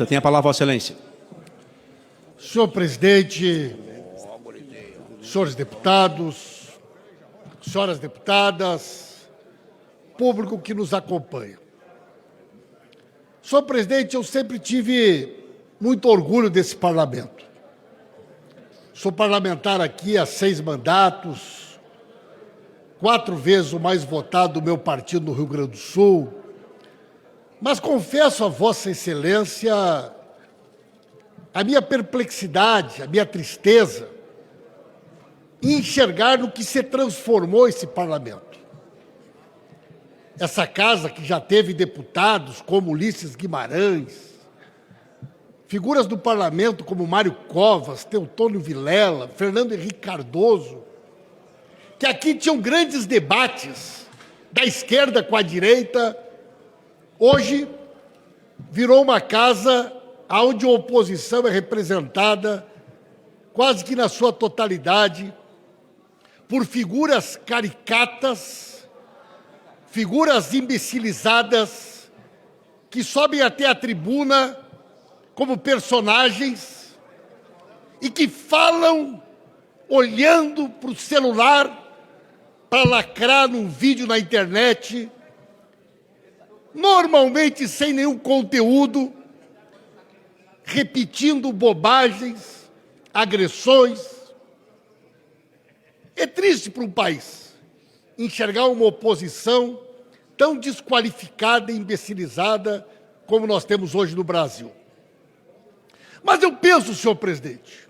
Tem a palavra, Vossa Excelência. Senhor presidente, senhores deputados, senhoras deputadas, público que nos acompanha. Senhor presidente, eu sempre tive muito orgulho desse parlamento. Sou parlamentar aqui há 6 mandatos, 4 vezes o mais votado do meu partido no Rio Grande do Sul. Mas confesso a Vossa Excelência a minha perplexidade, a minha tristeza em enxergar no que se transformou esse parlamento. Essa casa que já teve deputados como Ulisses Guimarães, figuras do parlamento como Mário Covas, Teotônio Vilela, Fernando Henrique Cardoso, que aqui tinham grandes debates da esquerda com a direita, hoje virou uma casa onde a oposição é representada quase que na sua totalidade por figuras caricatas, figuras imbecilizadas, que sobem até a tribuna como personagens e que falam olhando para o celular para lacrar num vídeo na internet, normalmente sem nenhum conteúdo, repetindo bobagens, agressões. É triste para um país enxergar uma oposição tão desqualificada e imbecilizada como nós temos hoje no Brasil. Mas eu penso, senhor presidente,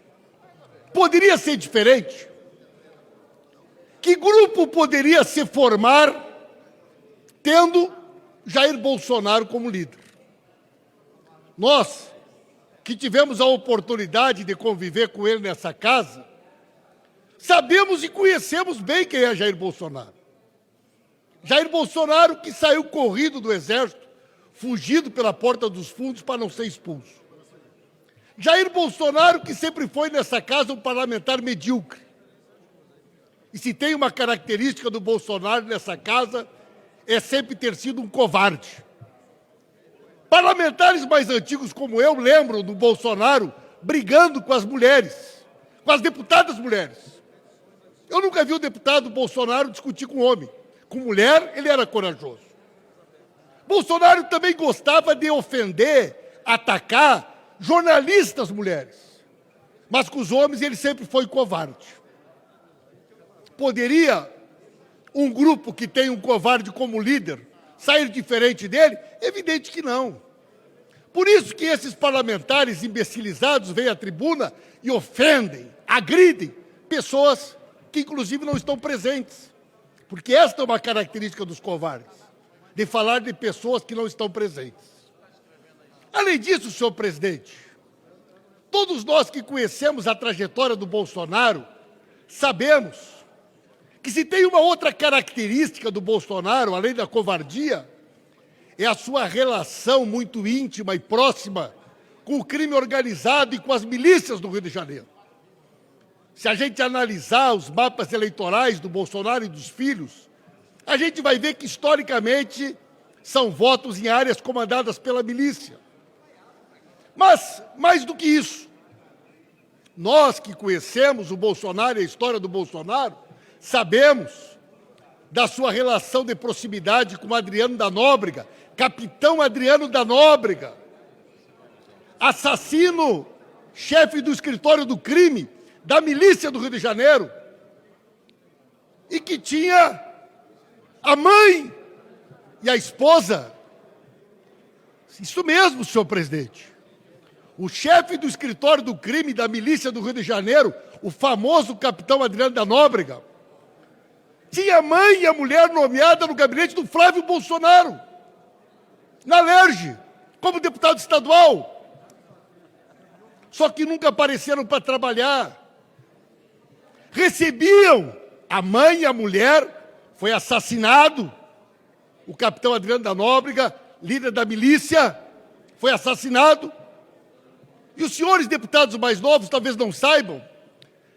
poderia ser diferente? Que grupo poderia se formar tendo Jair Bolsonaro como líder? Nós, que tivemos a oportunidade de conviver com ele nessa casa, sabemos e conhecemos bem quem é Jair Bolsonaro. Jair Bolsonaro que saiu corrido do Exército, fugido pela porta dos fundos para não ser expulso. Jair Bolsonaro que sempre foi nessa casa um parlamentar medíocre. E se tem uma característica do Bolsonaro nessa casa, é sempre ter sido um covarde. Parlamentares mais antigos como eu lembram do Bolsonaro brigando com as mulheres, com as deputadas mulheres. Eu nunca vi o deputado Bolsonaro discutir com homem. Com mulher, ele era corajoso. Bolsonaro também gostava de ofender, atacar jornalistas mulheres. Mas com os homens ele sempre foi covarde. Poderia um grupo que tem um covarde como líder sair diferente dele? Evidente que não. Por isso que esses parlamentares imbecilizados vêm à tribuna e ofendem, agridem pessoas que inclusive não estão presentes. Porque esta é uma característica dos covardes, de falar de pessoas que não estão presentes. Além disso, senhor presidente, todos nós que conhecemos a trajetória do Bolsonaro sabemos que se tem uma outra característica do Bolsonaro, além da covardia, é a sua relação muito íntima e próxima com o crime organizado e com as milícias do Rio de Janeiro. Se a gente analisar os mapas eleitorais do Bolsonaro e dos filhos, a gente vai ver que, historicamente, são votos em áreas comandadas pela milícia. Mas, mais do que isso, nós que conhecemos o Bolsonaro e a história do Bolsonaro, sabemos da sua relação de proximidade com Adriano da Nóbrega, capitão Adriano da Nóbrega, assassino, chefe do escritório do crime, da milícia do Rio de Janeiro, e que tinha a mãe e a esposa. Isso mesmo, senhor presidente. O chefe do escritório do crime da milícia do Rio de Janeiro, o famoso capitão Adriano da Nóbrega, tinha a mãe e a mulher nomeada no gabinete do Flávio Bolsonaro, na LERJ, como deputado estadual. Só que nunca apareceram para trabalhar. Recebiam a mãe e a mulher, foi assassinado. O capitão Adriano da Nóbrega, líder da milícia, foi assassinado. E os senhores deputados mais novos talvez não saibam,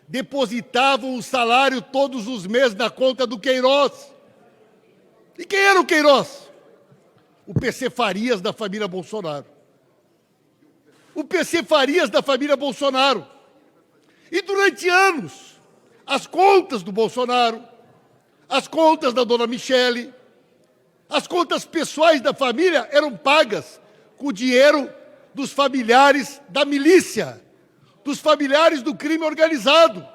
depositavam o salário todos os meses na conta do Queiroz. E quem era o Queiroz? O PC Farias da família Bolsonaro. o PC Farias da família Bolsonaro. E durante anos, as contas do Bolsonaro, as contas da dona Michele, as contas pessoais da família eram pagas com o dinheiro dos familiares da milícia, dos familiares do crime organizado.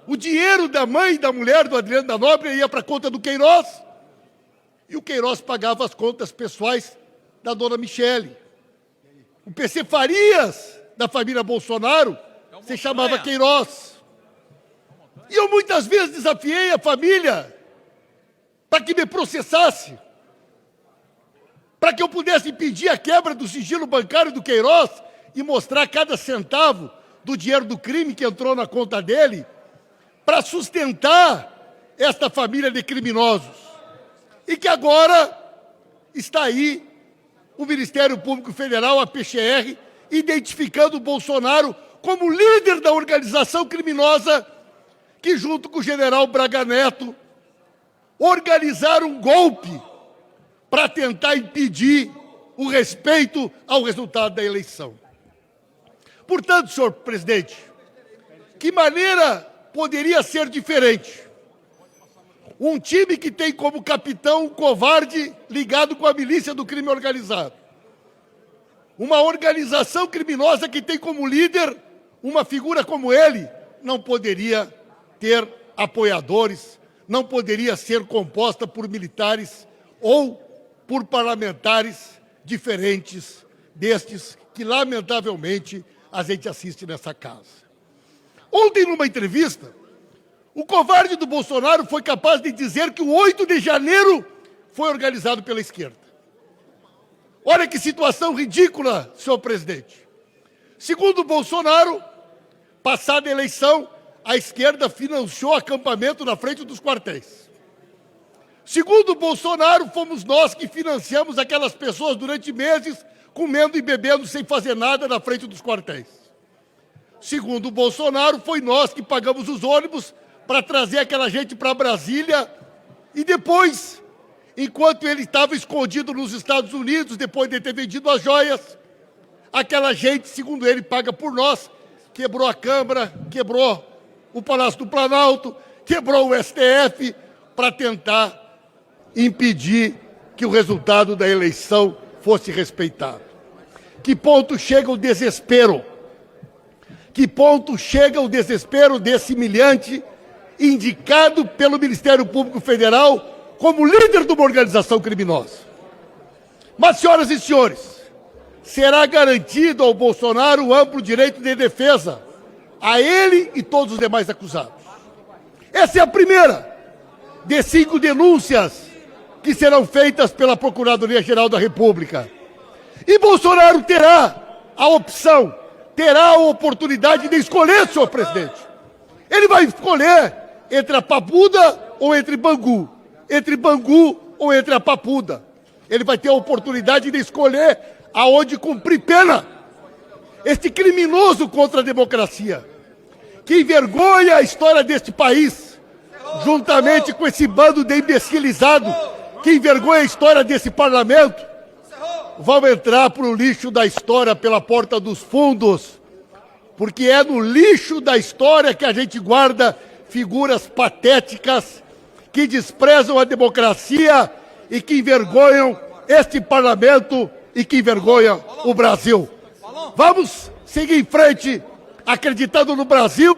O dinheiro da mãe e da mulher do Adriano da Nóbrega ia para a conta do Queiroz, e o Queiroz pagava as contas pessoais da dona Michele. O PC Farias, da família Bolsonaro, se chamava Queiroz. E eu muitas vezes desafiei a família para que me processasse, para que eu pudesse impedir a quebra do sigilo bancário do Queiroz e mostrar cada centavo do dinheiro do crime que entrou na conta dele, para sustentar esta família de criminosos. E que agora está aí o Ministério Público Federal, a PGR, identificando o Bolsonaro como líder da organização criminosa que, junto com o general Braga Neto, organizaram um golpe para tentar impedir o respeito ao resultado da eleição. Portanto, senhor presidente, que maneira poderia ser diferente? Um time que tem como capitão um covarde ligado com a milícia do crime organizado. Uma organização criminosa que tem como líder uma figura como ele, não poderia ter apoiadores, não poderia ser composta por militares ou por parlamentares diferentes destes que, lamentavelmente, a gente assiste nessa casa. Ontem, numa entrevista, o covarde do Bolsonaro foi capaz de dizer que o 8 de janeiro foi organizado pela esquerda. Olha que situação ridícula, senhor presidente. Segundo o Bolsonaro, passada a eleição, a esquerda financiou acampamento na frente dos quartéis. Segundo o Bolsonaro, fomos nós que financiamos aquelas pessoas durante meses, comendo e bebendo sem fazer nada na frente dos quartéis. Segundo o Bolsonaro, foi nós que pagamos os ônibus para trazer aquela gente para Brasília e depois, enquanto ele estava escondido nos Estados Unidos, depois de ter vendido as joias, aquela gente, segundo ele, paga por nós, quebrou a Câmara, quebrou o Palácio do Planalto, quebrou o STF para tentar impedir que o resultado da eleição fosse respeitado. Que ponto chega o desespero? Que ponto chega o desespero desse humilhante indicado pelo Ministério Público Federal como líder de uma organização criminosa? Mas, senhoras e senhores, será garantido ao Bolsonaro o amplo direito de defesa, a ele e todos os demais acusados. Essa é a primeira de 5 denúncias que serão feitas pela Procuradoria-Geral da República. E Bolsonaro terá a opção, terá a oportunidade de escolher, senhor presidente. Ele vai escolher entre a Papuda ou entre Bangu, entre Bangu ou entre a Papuda. Ele vai ter a oportunidade de escolher aonde cumprir pena. Este criminoso contra a democracia, que envergonha a história deste país, juntamente com esse bando de imbecilizado, que envergonha a história desse parlamento, vão entrar para o lixo da história pela porta dos fundos, porque é no lixo da história que a gente guarda figuras patéticas que desprezam a democracia e que envergonham este parlamento e que envergonham o Brasil. Vamos seguir em frente, acreditando no Brasil.